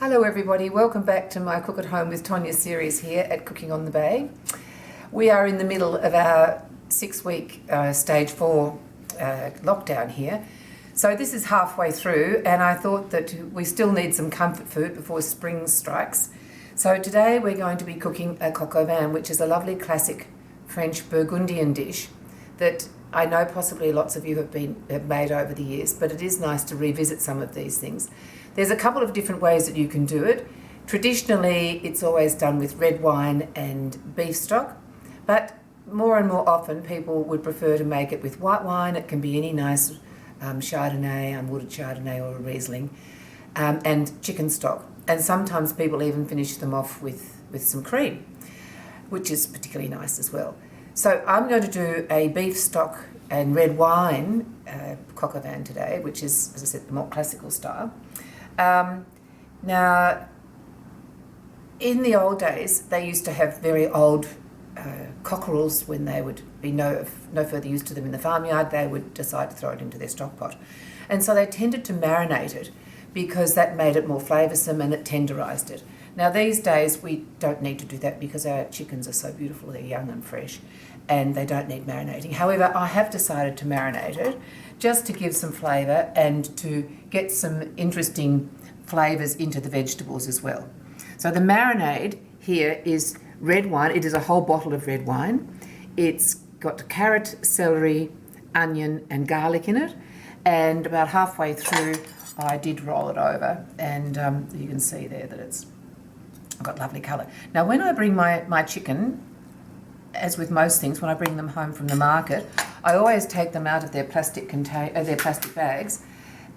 Hello everybody, welcome back to my Cook at Home with Tonya series here at Cooking on the Bay. We are in the middle of our 6-week stage 4 lockdown here. So this is halfway through and I thought that we still need some comfort food before spring strikes. So today we're going to be cooking a coq au vin, which is a lovely classic French Burgundian dish that I know possibly lots of you have made over the years, but it is nice to revisit some of these things. There's a couple of different ways that you can do it. Traditionally, it's always done with red wine and beef stock, but more and more often people would prefer to make it with white wine. It can be any nice Chardonnay, unwatered Chardonnay or a Riesling, and chicken stock. And sometimes people even finish them off with some cream, which is particularly nice as well. So I'm going to do a beef stock and red wine coq au vin today, which is, as I said, the more classical style. Now, in the old days, they used to have very old cockerels. When they would be no further use to them in the farmyard, they would decide to throw it into their stock pot. And so they tended to marinate it because that made it more flavoursome and it tenderised it. Now these days we don't need to do that because our chickens are so beautiful, they're young and fresh and they don't need marinating. However, I have decided to marinate it just to give some flavour and to get some interesting flavours into the vegetables as well. So the marinade here is red wine. It is a whole bottle of red wine. It's got carrot, celery, onion and garlic in it, and about halfway through I did roll it over and you can see there that it's got lovely colour. Now when I bring my chicken, as with most things, when I bring them home from the market, I always take them out of their plastic bags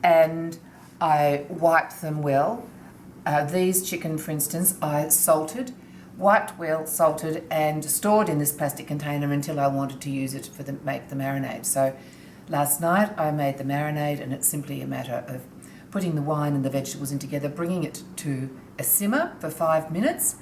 and I wipe them well. These chicken, for instance, I salted, wiped well, salted and stored in this plastic container until I wanted to use it for make the marinade. So last night I made the marinade and it's simply a matter of putting the wine and the vegetables in together, bringing it to a simmer for 5 minutes,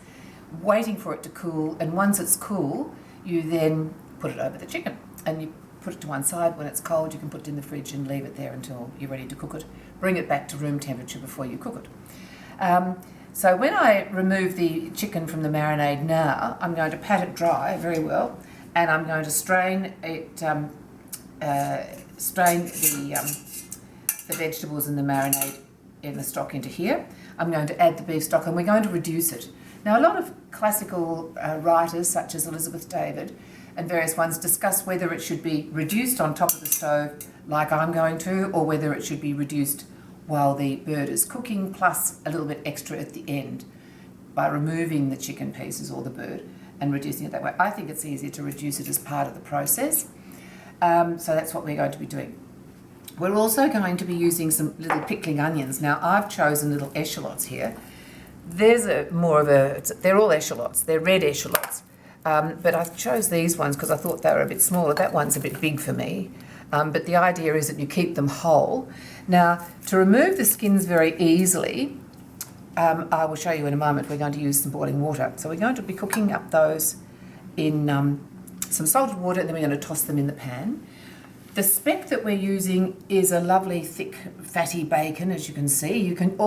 waiting for it to cool, and once it's cool, you then put it over the chicken and you put it to one side. When it's cold, you can put it in the fridge and leave it there until you're ready to cook it. Bring it back to room temperature before you cook it. So when I remove the chicken from the marinade now, I'm going to pat it dry very well and I'm going to strain it, the vegetables and the marinade in the stock into here. I'm going to add the beef stock and we're going to reduce it. Now a lot of classical writers such as Elizabeth David and various ones discuss whether it should be reduced on top of the stove like I'm going to, or whether it should be reduced while the bird is cooking plus a little bit extra at the end by removing the chicken pieces or the bird and reducing it that way. I think it's easier to reduce it as part of the process. So that's what we're going to be doing. We're also going to be using some little pickling onions. Now I've chosen little echalotts here. There's they're all echalotts, they're red echalotts. But I chose these ones because I thought they were a bit smaller. That one's a bit big for me. But the idea is that you keep them whole. Now to remove the skins very easily, I will show you in a moment, we're going to use some boiling water. So we're going to be cooking up those in some salted water and then we're going to toss them in the pan. The speck that we're using is a lovely thick fatty bacon, as you can see. You can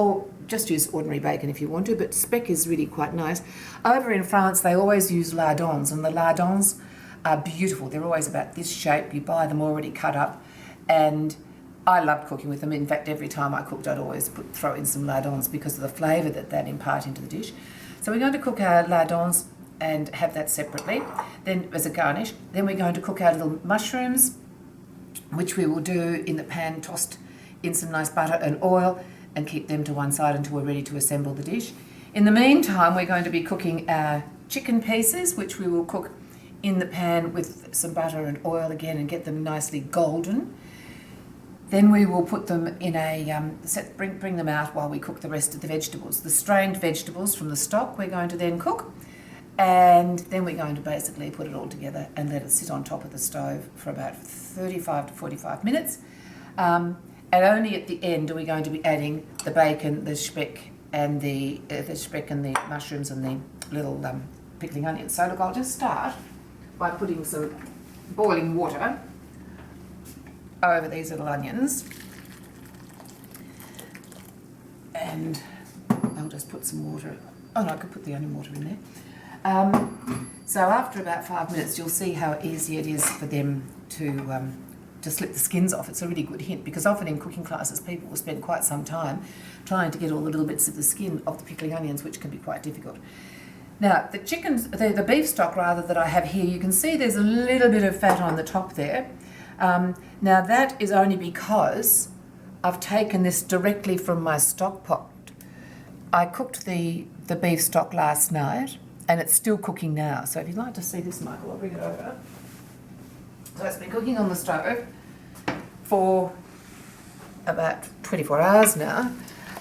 just use ordinary bacon if you want to, but speck is really quite nice. Over in France they always use lardons, and the lardons are beautiful. They're always about this shape. You buy them already cut up and I love cooking with them. In fact, every time I cooked I'd always throw in some lardons because of the flavour that impart into the dish. So we're going to cook our lardons and have that separately, then as a garnish. Then we're going to cook our little mushrooms, which we will do in the pan, tossed in some nice butter and oil, and keep them to one side until we're ready to assemble the dish. In the meantime, we're going to be cooking our chicken pieces, which we will cook in the pan with some butter and oil again and get them nicely golden. Then we will put them in a, bring them out while we cook the rest of the vegetables. The strained vegetables from the stock we're going to then cook, and then we're going to basically put it all together and let it sit on top of the stove for about 35 to 45 minutes. And only at the end are we going to be adding the bacon, the speck and the mushrooms and the little pickling onions. So look, I'll just start by putting some boiling water over these little onions, and I'll just put some water. Oh no, I could put the onion water in there. So after about 5 minutes, you'll see how easy it is for them to slip the skins off. It's a really good hint, because often in cooking classes people will spend quite some time trying to get all the little bits of the skin of the pickling onions, which can be quite difficult. Now the beef stock rather that I have here, you can see there's a little bit of fat on the top there. Now that is only because I've taken this directly from my stock pot. I cooked the beef stock last night and it's still cooking now. So if you'd like to see this, Michael, I'll bring it over. So it's been cooking on the stove for about 24 hours now.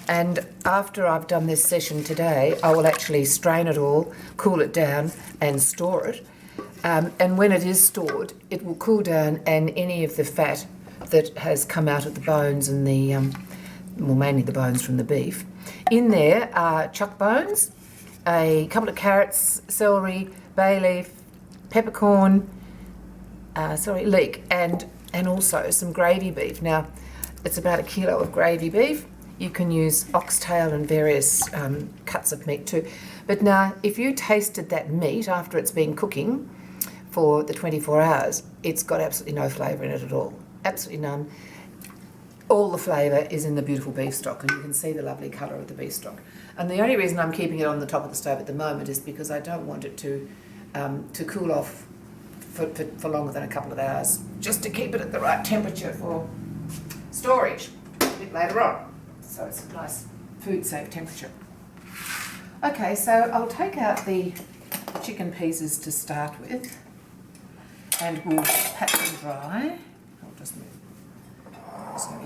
And after I've done this session today, I will actually strain it all, cool it down and store it. And when it is stored, it will cool down, and any of the fat that has come out of the bones and well, mainly the bones from the beef. In there are chuck bones, a couple of carrots, celery, bay leaf, peppercorn, leek, and also some gravy beef. Now, it's about 1 kilo of gravy beef. You can use oxtail and various cuts of meat too. But now, if you tasted that meat after it's been cooking for the 24 hours, it's got absolutely no flavour in it at all. Absolutely none. All the flavour is in the beautiful beef stock, and you can see the lovely colour of the beef stock. And the only reason I'm keeping it on the top of the stove at the moment is because I don't want it to cool off for longer than a couple of hours, just to keep it at the right temperature for storage a bit later on. So it's a nice food safe temperature. Okay, so I'll take out the chicken pieces to start with, and we'll pat them dry. I'll just move.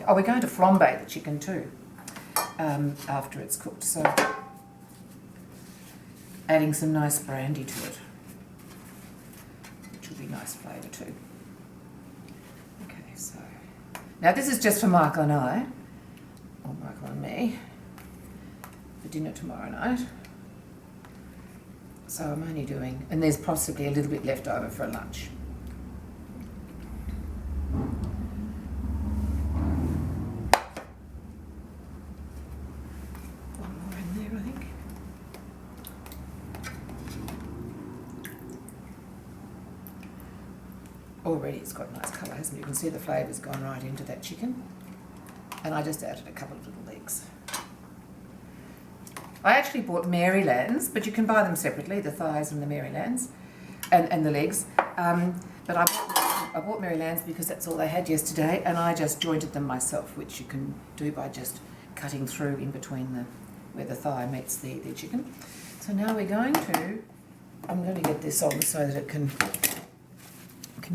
Oh, we're going to flambe the chicken too after it's cooked, so adding some nice brandy to it, which will be nice flavour too. Okay, so now this is just for Michael and I, or Michael and me, for dinner tomorrow night. So I'm only doing, and there's possibly a little bit left over for lunch. One more in there, I think. Already it's got nice colour, hasn't it? You can see the flavour's gone right into that chicken. And I just added a couple of little legs. I actually bought Marylands, but you can buy them separately, the thighs and the Marylands, and the legs. But I bought Marylands because that's all they had yesterday, and I just jointed them myself, which you can do by just cutting through in between where the thigh meets the chicken. So now I'm going to get this on so that it can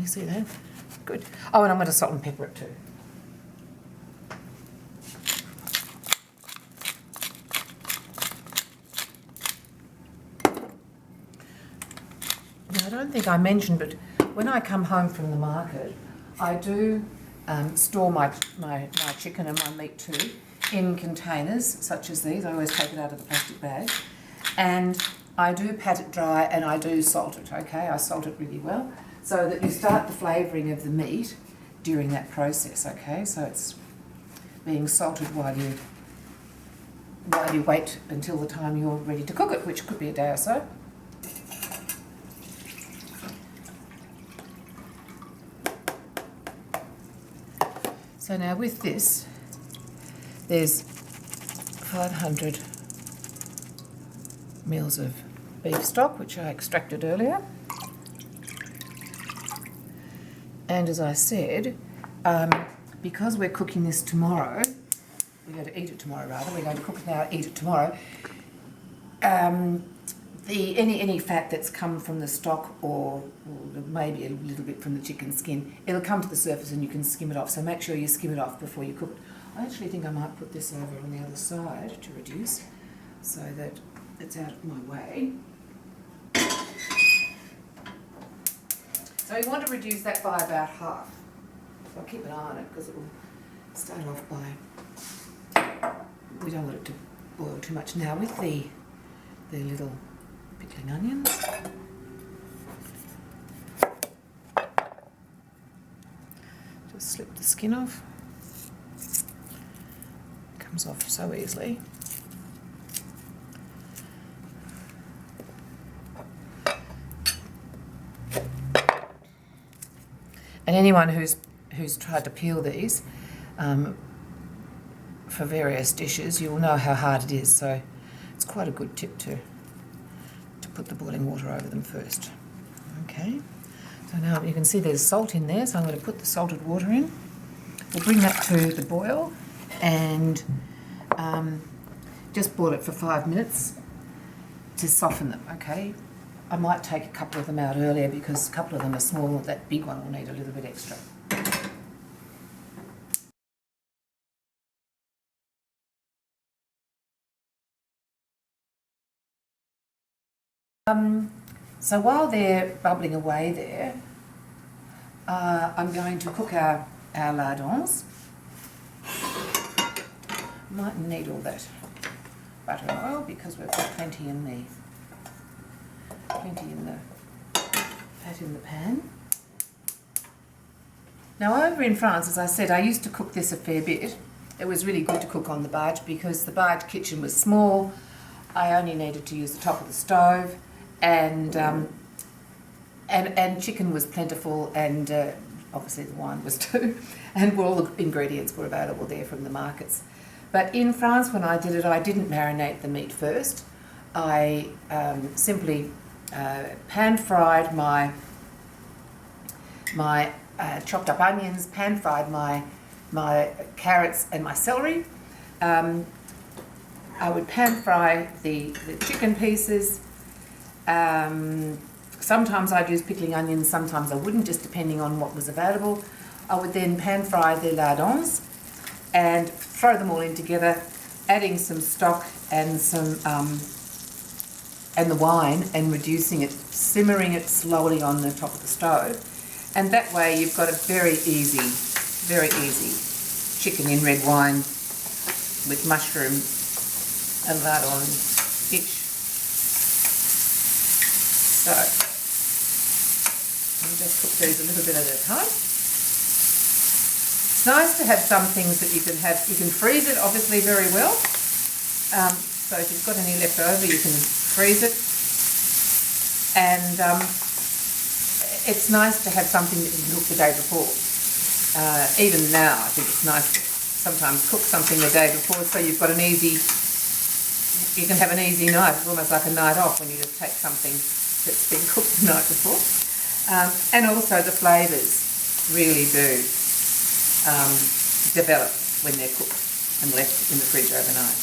you see that? Good. Oh, and I'm going to salt and pepper it too. Now, I don't think I mentioned, but when I come home from the market, I do store my chicken and my meat too in containers such as these. I always take it out of the plastic bag, and I do pat it dry and I do salt it. Okay, I salt it really well so that you start the flavouring of the meat during that process. Okay, so it's being salted while you wait until the time you're ready to cook it, which could be a day or so. So now with this, there's 500 mils of beef stock, which I extracted earlier. And as I said, because we're cooking this tomorrow, we're going to eat it tomorrow rather, we're going to cook it now, eat it tomorrow, any fat that's come from the stock or maybe a little bit from the chicken skin, it'll come to the surface and you can skim it off. So make sure you skim it off before you cook it. I actually think I might put this over on the other side to reduce so that it's out of my way. So you want to reduce that by about half. So I'll keep an eye on it because it will start off by, we don't want it to boil too much. Now with the little pickling onions, just slip the skin off. It comes off so easily. And anyone who's tried to peel these for various dishes, you'll know how hard it is. So it's quite a good tip to put the boiling water over them first. Okay, so now you can see there's salt in there, so I'm going to put the salted water in. We'll bring that to the boil and just boil it for 5 minutes to soften them, okay? I might take a couple of them out earlier because a couple of them are small. That big one will need a little bit extra. So while they're bubbling away there, I'm going to cook our lardons. Mightn't need all that butter and oil because we've got plenty in the fat in the pan. Now over in France, as I said, I used to cook this a fair bit. It was really good to cook on the barge because the barge kitchen was small. I only needed to use the top of the stove, and chicken was plentiful, and obviously the wine was too, and all the ingredients were available there from the markets. But in France, when I did it, I didn't marinate the meat first. I simply pan-fried my chopped up onions, pan-fried my carrots and my celery. I would pan-fry the chicken pieces. Sometimes I'd use pickling onions, sometimes I wouldn't, just depending on what was available. I would then pan-fry the lardons and throw them all in together, adding some stock and some and the wine, and reducing it, simmering it slowly on the top of the stove. And that way you've got a very easy chicken in red wine with mushroom and lardon each. So I'll just cook these a little bit at a time. It's nice to have some things that you can have. You can freeze it obviously very well. So if you've got any left over, you can freeze it. And it's nice to have something that you can cook the day before. Even now, I think it's nice to sometimes cook something the day before, so you've got an easy, you can have an easy night. It's almost like a night off when you just take something that's been cooked the night before. And also the flavours really do develop when they're cooked and left in the fridge overnight.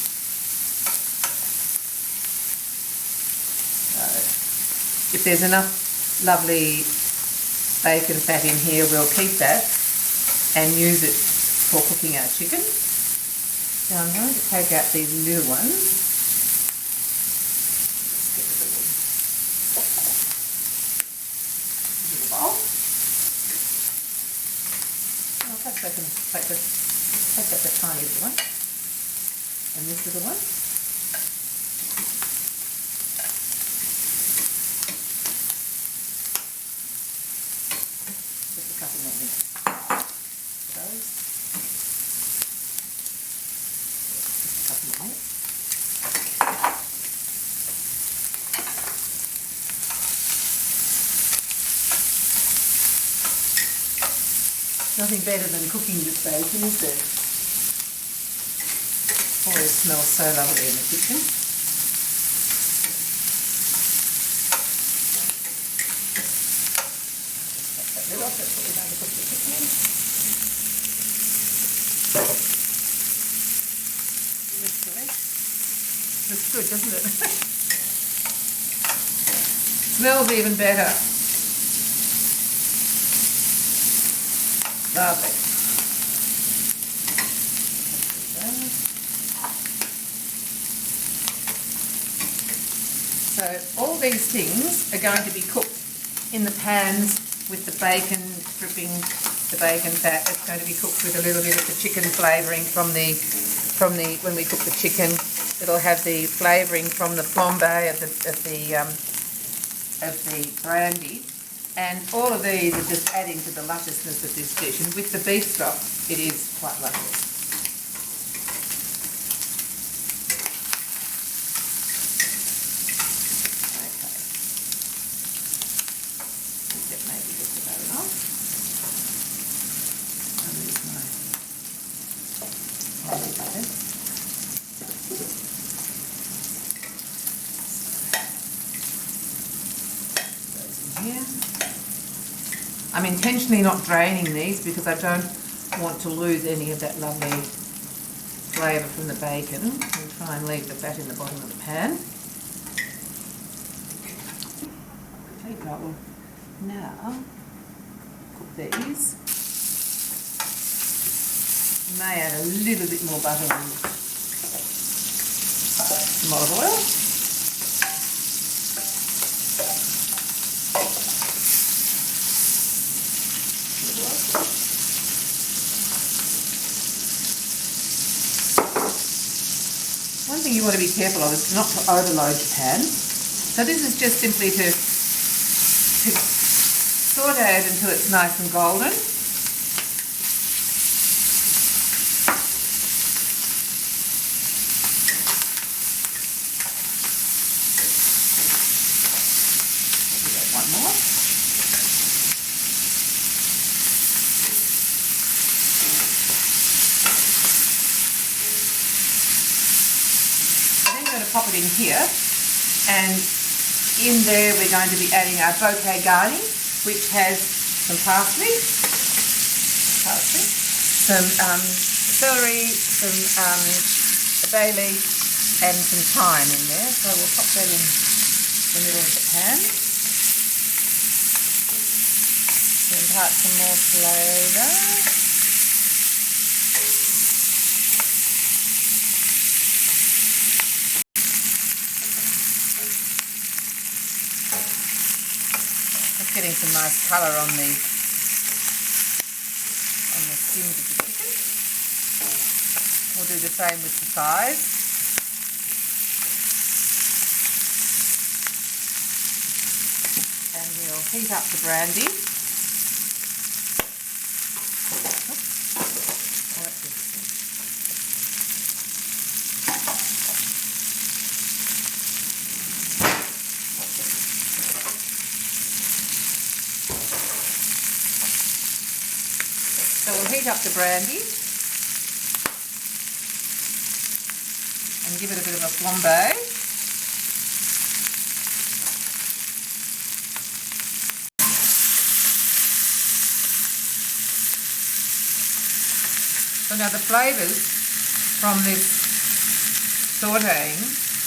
So if there's enough lovely bacon fat in here, we'll keep that and use it for cooking our chicken. Now I'm going to take out these little ones. Let's get a little bowl. Oh, perhaps I can take out the tiny little one and this little one. Just a couple more minutes. Those. Just a couple more. Nothing better than cooking with bacon, is there? Always smells so lovely in the kitchen. Just take that lid off, that's what we're going to cook the chicken in. Looks good, doesn't it? Smells even better. Lovely. So all these things are going to be cooked in the pans with the bacon dripping, the bacon fat. It's going to be cooked with a little bit of the chicken flavouring from the when we cook the chicken. It'll have the flavouring from the flambe of the brandy. And all of these are just adding to the lusciousness of this dish. And with the beef stock, it is quite luscious. Okay. That maybe just about enough. I'm intentionally not draining these because I don't want to lose any of that lovely flavour from the bacon. We'll try and leave the fat in the bottom of the pan. Okay, right, well, now cook these. You may add a little bit more butter and some olive oil. One thing you want to be careful of is not to overload your pan. So this is just simply to saute it until it's nice and golden. One more. Then we're going to pop it in here, and in there we're going to be adding our bouquet garni, which has some parsley, some celery, some bay leaf, and some thyme in there. So we'll pop that in the middle of the pan to impart some more flavour. Just getting some nice colour on the skins of the chicken. We'll do the same with the thighs. And we'll heat up the brandy. So we'll heat up the brandy and give it a bit of a flambe. So now the flavours from this sautéing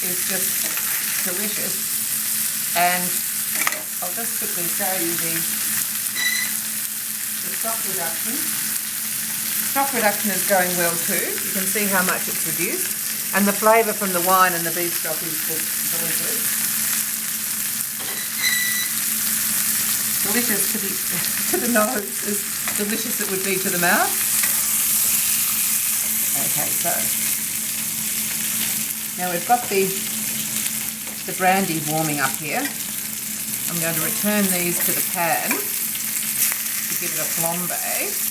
is just delicious, and I'll just quickly show you the stock reduction. The stock reduction is going well too. You can see how much it's reduced, and the flavour from the wine and the beef stock is just delicious. Delicious to the nose, as delicious it would be to the mouth. Okay, so now we've got the brandy warming up here. I'm going to return these to the pan to give it a flambe.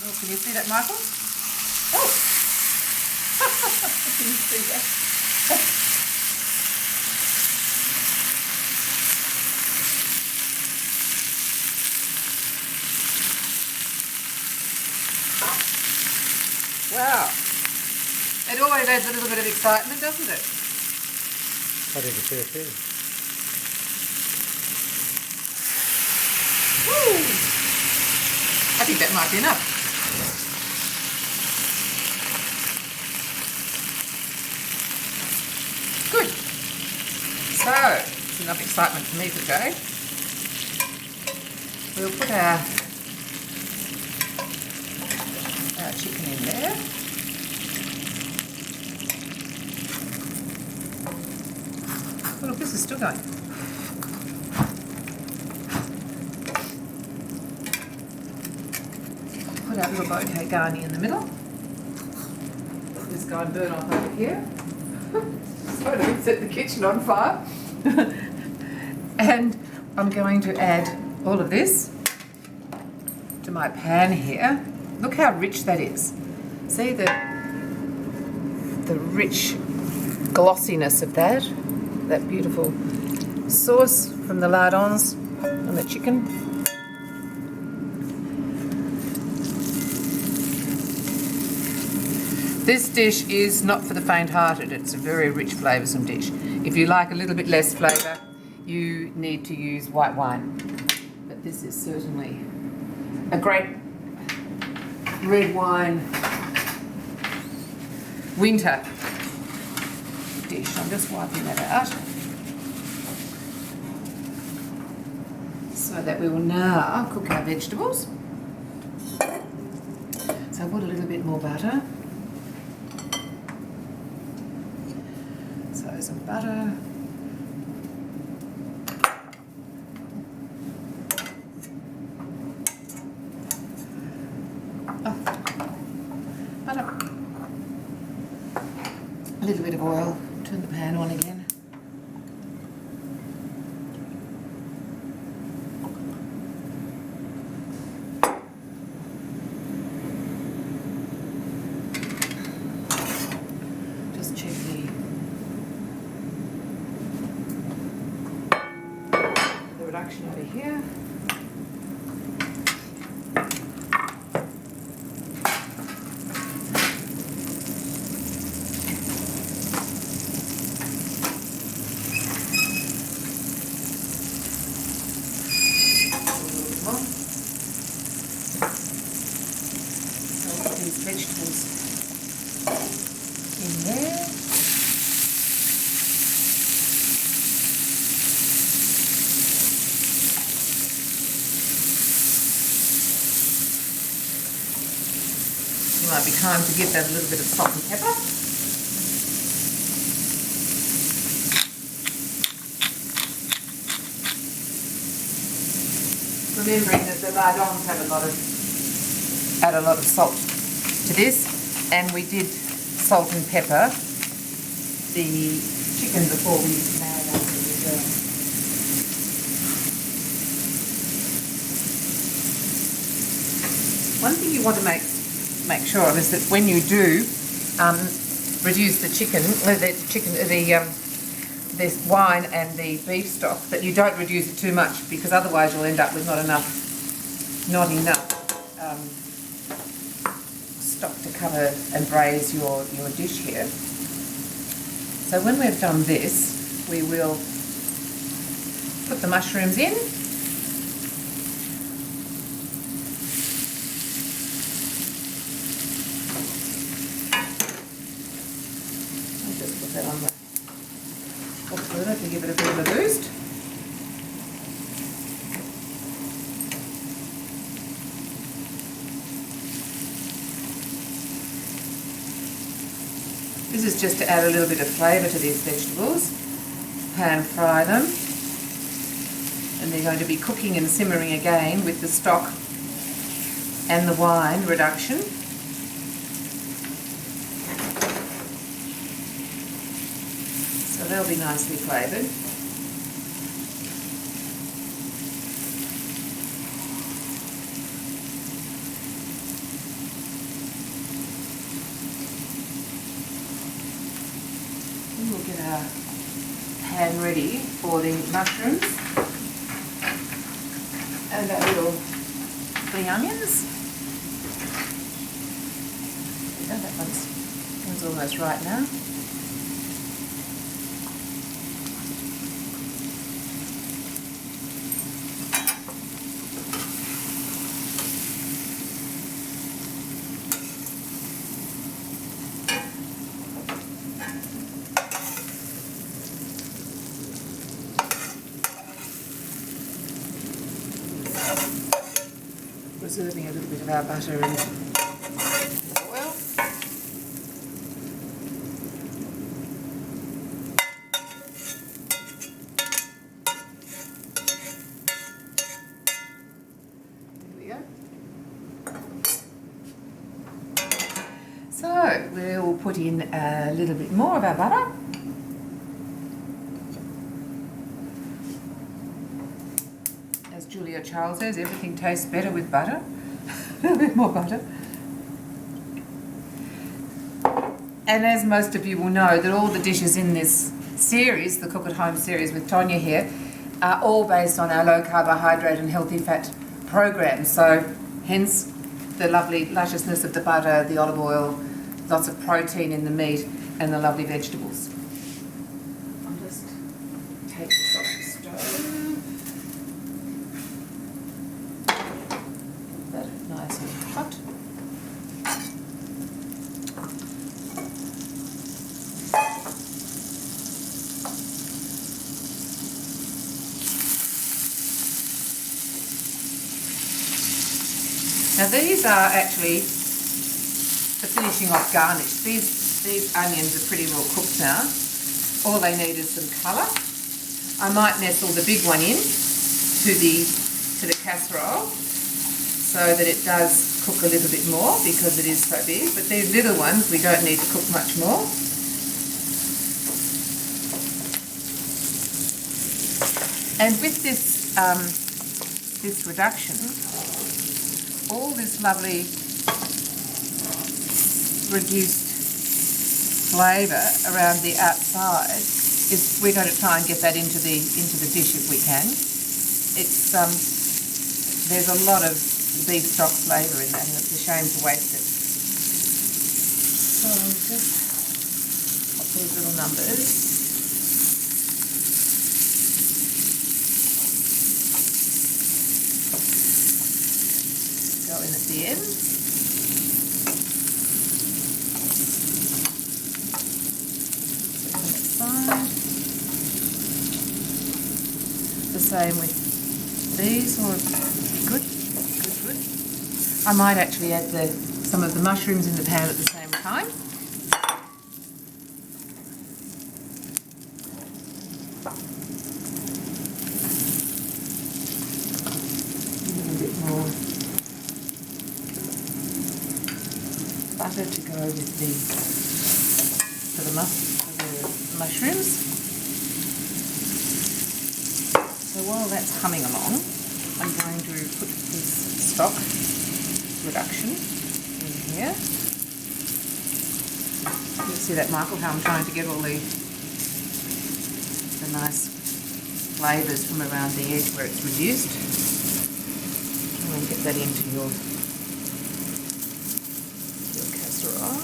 Oh, can you see that, Michael? Oh! Can you see that? Wow. It always adds a little bit of excitement, doesn't it? I think it's fair too. Woo! I think that might be enough. Good. So, it's enough excitement for me today. We'll put our chicken in there. Oh, look, this is still going. Put our little bouquet garni in the middle. Let this guy burn off over here. Sorry to set the kitchen on fire. And I'm going to add all of this to my pan here. Look how rich that is. See the the rich glossiness of that beautiful sauce from the lardons and the chicken. This dish is not for the faint-hearted. It's a very rich flavoursome dish. If you like a little bit less flavour, you need to use white wine. But this is certainly a great red wine winter dish. I'm just wiping that out so that we will now cook our vegetables. So I put a little bit more butter. So some butter. Butter. A little bit of oil. Turn the pan on again. Just check the reduction over here. Vegetables in there. It might be time to give that a little bit of salt and pepper. Remembering that the lardons have add a lot of salt to this, and we did salt and pepper the chicken before we marinated it as well. One thing you want to make sure of is that when you do reduce the this wine and the beef stock, that you don't reduce it too much, because otherwise you'll end up with not enough stock to cover and braise your dish here. So when we've done this, we will put the mushrooms in. I'll just put that on the hot burner to give it a bit of a boost. This is just to add a little bit of flavour to these vegetables. Pan fry them, and they're going to be cooking and simmering again with the stock and the wine reduction. So they'll be nicely flavoured. We'll get our pan ready for the mushrooms and our little spring onions. There we go, that one's almost right now. Reserving a little bit of our butter and oil. There we go. So we'll put in a little bit more of our butter. Julia Charles says everything tastes better with butter. A little bit more butter. And as most of you will know, that all the dishes in this series, the Cook at Home series with Tonya here, are all based on our low carbohydrate and healthy fat program. So hence the lovely lusciousness of the butter, the olive oil, lots of protein in the meat, and the lovely vegetables. I'll just take this off the stove. Get that nice and hot. Now these are actually the finishing off garnish. These onions are pretty well cooked now. All they need is some colour. I might nestle the big one in to the casserole so that it does cook a little bit more because it is so big. But these little ones we don't need to cook much more. And with this this reduction, all this lovely reduced flavour around the outside is we're going to try and get that into the dish if we can. It's there's a lot of beef stock flavour in that, and it's a shame to waste it. So I'll just pop these little numbers. Go in at the end. The same with these, or good. I might actually add some of the mushrooms in the pan at the same time. A little bit more butter to go with the mushrooms. So while that's humming along, I'm going to put this stock reduction in here. You'll see that, Michael, how I'm trying to get all the nice flavours from around the edge where it's reduced. Try and get that into your casserole.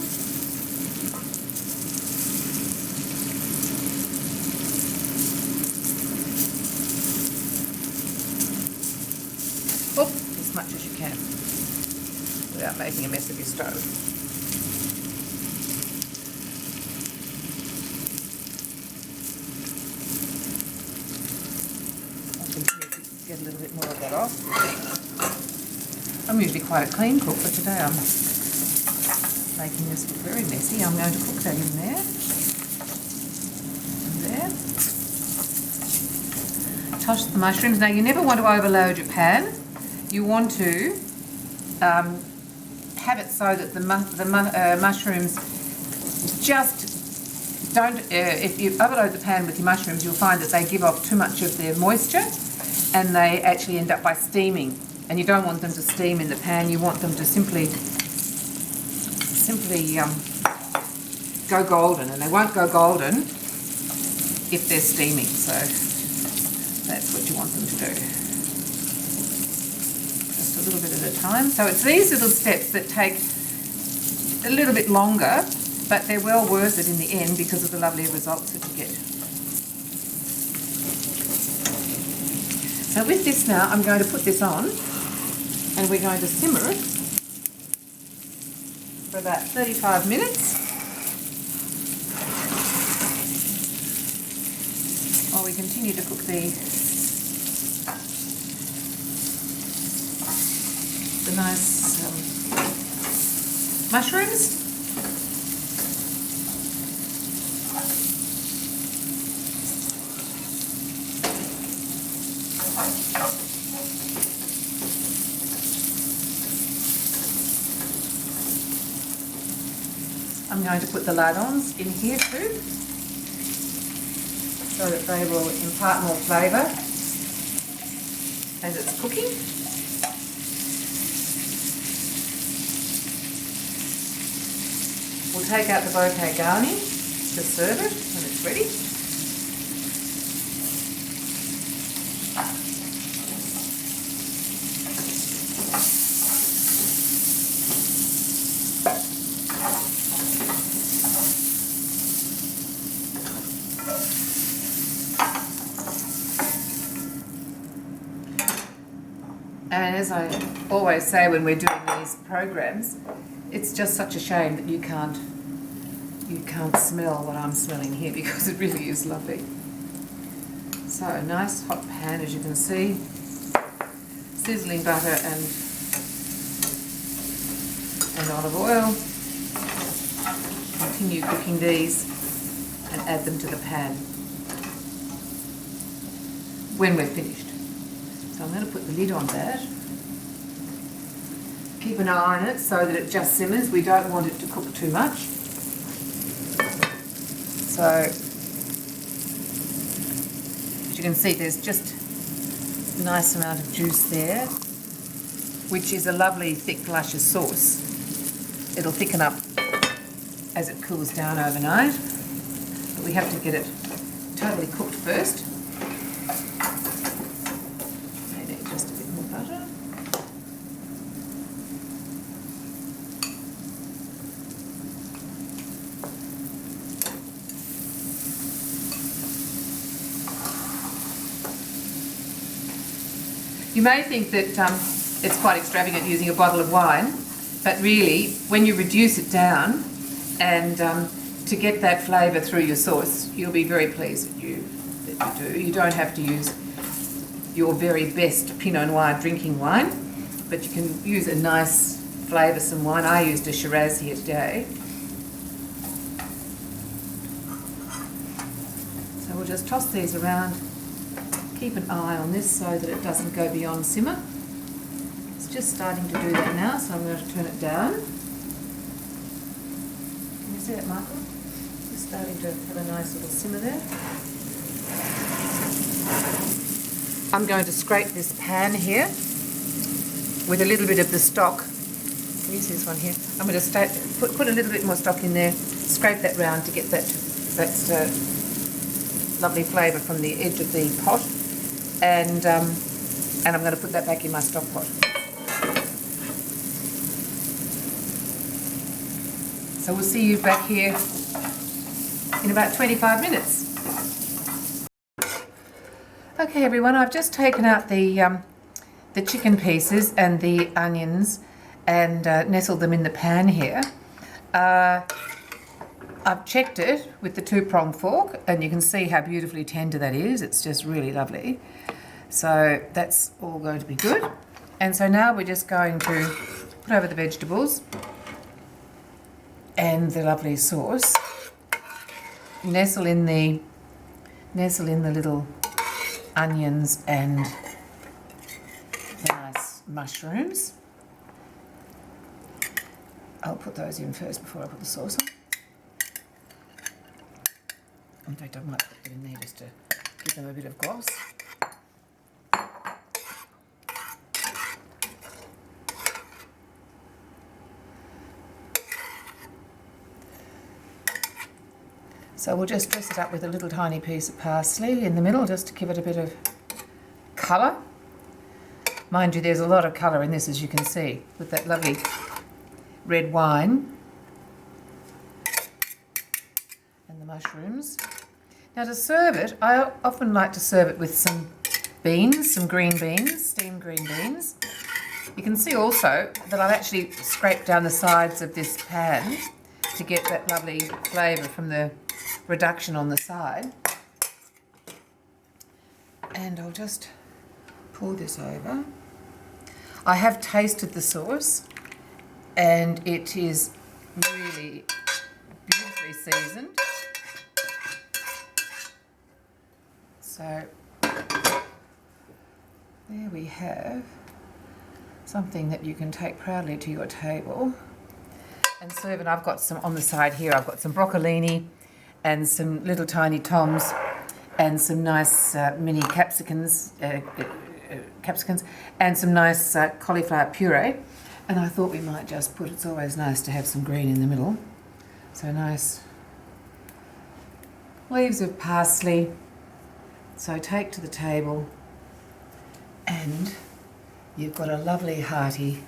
As much as you can without making a mess of your stove. I'll continue to get a little bit more of that off. I'm usually quite a clean cook, but today I'm making this look very messy. I'm going to cook that in there. And there. Toss the mushrooms. Now you never want to overload your pan. You want to have it so that the mushrooms just don't, if you overload the pan with your mushrooms, you'll find that they give off too much of their moisture and they actually end up by steaming. And you don't want them to steam in the pan, you want them to simply go golden, and they won't go golden if they're steaming, so that's what you want them to do. A little bit at a time. So it's these little steps that take a little bit longer, but they're well worth it in the end because of the lovely results that you get. So with this now, I'm going to put this on and we're going to simmer it for about 35 minutes while we continue to cook the nice mushrooms. I'm going to put the lardons in here too, so that they will impart more flavour as it's cooking. We'll take out the bouquet garni to serve it when it's ready. And as I always say when we're doing these programs, it's just such a shame that you can't smell what I'm smelling here, because it really is lovely. So a nice hot pan, as you can see, sizzling butter and olive oil. Continue cooking these and add them to the pan when we're finished. So I'm going to put the lid on that. Keep an eye on it so that it just simmers. We don't want it to cook too much. So, as you can see, there's just a nice amount of juice there, which is a lovely, thick, luscious sauce. It'll thicken up as it cools down overnight, but we have to get it totally cooked first. Just a bit more butter. You may think that it's quite extravagant using a bottle of wine, but really, when you reduce it down and to get that flavour through your sauce, you'll be very pleased that you do. You don't have to use your very best Pinot Noir drinking wine, but you can use a nice flavoursome wine. I used a Shiraz here today. So we'll just toss these around. Keep an eye on this so that it doesn't go beyond simmer. It's just starting to do that now, so I'm going to turn it down. Can you see that, Michael? It's starting to have a nice little simmer there. I'm going to scrape this pan here with a little bit of the stock. Can you see this one here? I'm going to put a little bit more stock in there, scrape that round to get that lovely flavour from the edge of the pot, and I'm going to put that back in my stock pot. So we'll see you back here in about 25 minutes. Okay everyone, I've just taken out the chicken pieces and the onions and nestled them in the pan here. I've checked it with the 2-pronged fork, and you can see how beautifully tender that is. It's just really lovely. So that's all going to be good. And so now we're just going to put over the vegetables and the lovely sauce. Nestle in the little onions and the nice mushrooms. I'll put those in first before I put the sauce on. In fact, I might put them in there just to give them a bit of gloss. So we'll just dress it up with a little tiny piece of parsley in the middle, just to give it a bit of colour. Mind you, there's a lot of colour in this, as you can see, with that lovely red wine and the mushrooms. Now to serve it, I often like to serve it with some beans, some green beans, steamed green beans. You can see also that I've actually scraped down the sides of this pan to get that lovely flavour from the reduction on the side. And I'll just pour this over. I have tasted the sauce and it is really beautifully seasoned. So there we have something that you can take proudly to your table and serve. And I've got some on the side here. I've got some broccolini and some little tiny toms and some nice mini capsicums and some nice cauliflower puree. And I thought we might just put, it's always nice to have some green in the middle. So nice leaves of parsley. So take to the table, and you've got a lovely hearty,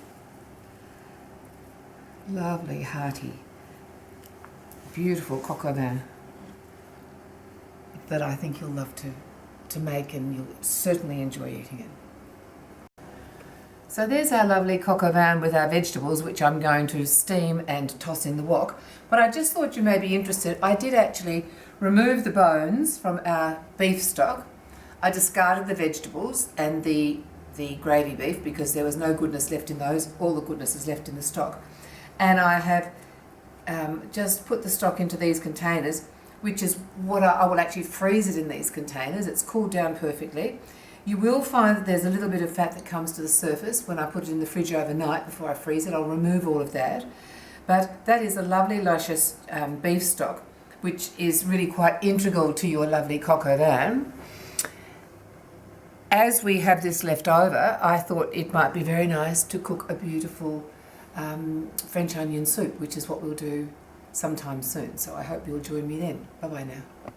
beautiful coq au vin that I think you'll love to make, and you'll certainly enjoy eating it. So there's our lovely coq au vin with our vegetables, which I'm going to steam and toss in the wok. But I just thought you may be interested. I did actually remove the bones from our beef stock. I discarded the vegetables and the gravy beef because there was no goodness left in those. All the goodness is left in the stock. And I have just put the stock into these containers, which is what I will actually freeze it in these containers. It's cooled down perfectly. You will find that there's a little bit of fat that comes to the surface when I put it in the fridge overnight before I freeze it. I'll remove all of that. But that is a lovely, luscious beef stock, which is really quite integral to your lovely coq au vin. As we have this left over, I thought it might be very nice to cook a beautiful French onion soup, which is what we'll do sometime soon. So I hope you'll join me then. Bye-bye now.